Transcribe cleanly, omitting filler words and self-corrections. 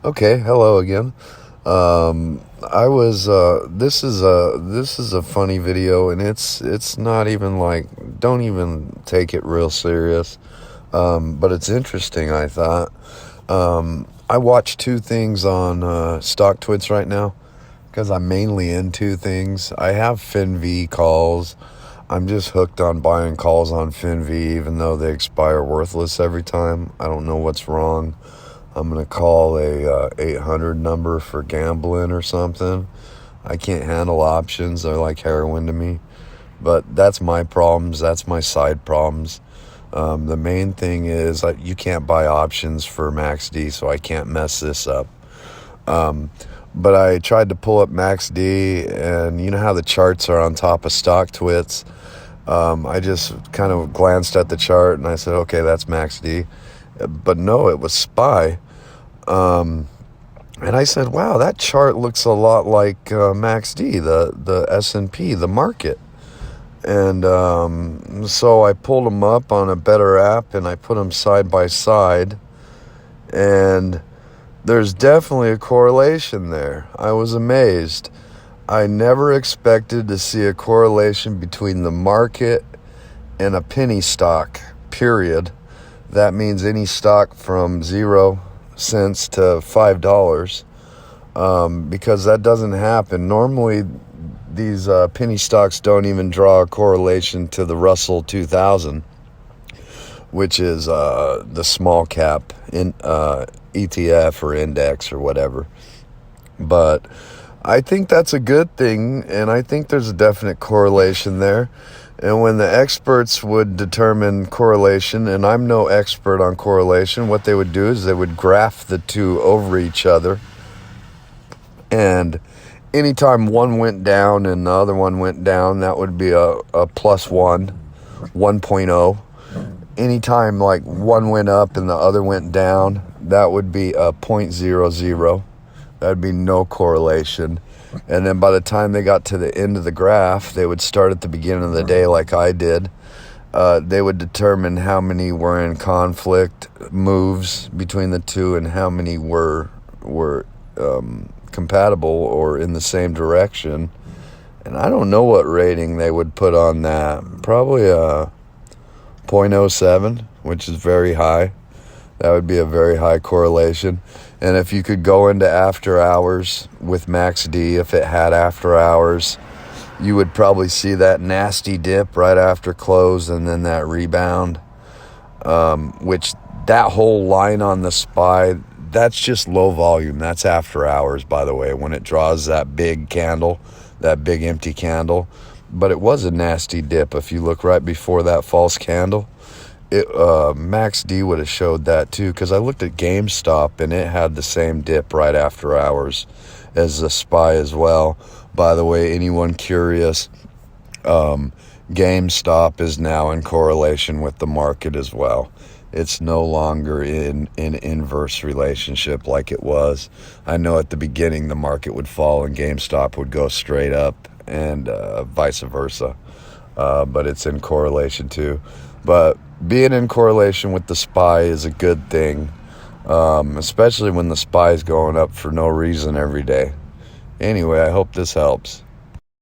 Okay, hello again. I was this is a funny video, and it's not even like, don't even take it real serious. But it's interesting, I thought. I watch two things on StockTwits right now because I'm mainly in two things. I have FinV calls. I'm just hooked on buying calls on FinV, even though they expire worthless every time. I don't know what's wrong. I'm gonna call a 800 number for gambling or something. I can't handle options. They're like heroin to me. But that's my problems. That's my side problems. The main thing is you can't buy options for MAXD, so I can't mess this up. But I tried to pull up MAXD, and you know how the charts are on top of StockTwits. I just kind of glanced at the chart and I said, okay, that's MAXD. But no, it was SPY. And I said, wow, that chart looks a lot like MAXD, the S&P, the market. And so I pulled them up on a better app and I put them side by side. And there's definitely a correlation there. I was amazed. I never expected to see a correlation between the market and a penny stock, period. That means any stock from 0 cents to $5, because that doesn't happen. Normally, these penny stocks don't even draw a correlation to the Russell 2000, which is the small cap in ETF or index or whatever. But I think that's a good thing, and I think there's a definite correlation there. And when the experts would determine correlation, and I'm no expert on correlation, what they would do is they would graph the two over each other. And anytime one went down and the other one went down, that would be a plus 1.0. Anytime like one went up and the other went down, that would be a 0.00. That'd be no correlation. And then by the time they got to the end of the graph, they would start at the beginning of the day like I did. They would determine how many were in conflict moves between the two and how many were compatible or in the same direction. And I don't know what rating they would put on that. Probably a 0.07, which is very high. That would be a very high correlation. And if you could go into after hours with MAXD, if it had after hours, you would probably see that nasty dip right after close and then that rebound, which that whole line on the SPY, that's just low volume. That's after hours, by the way, when it draws that big candle, that big empty candle. But it was a nasty dip. If you look right before that false candle, MAXD would have showed that too, because I looked at GameStop and it had the same dip right after hours as the SPY as well. By the way, anyone curious, GameStop is now in correlation with the market as well. It's no longer in an inverse relationship like it was. I know at the beginning the market would fall and GameStop would go straight up, and vice versa. But it's in correlation too. But being in correlation with the SPY is a good thing, especially when the SPY is going up for no reason every day. Anyway, I hope this helps.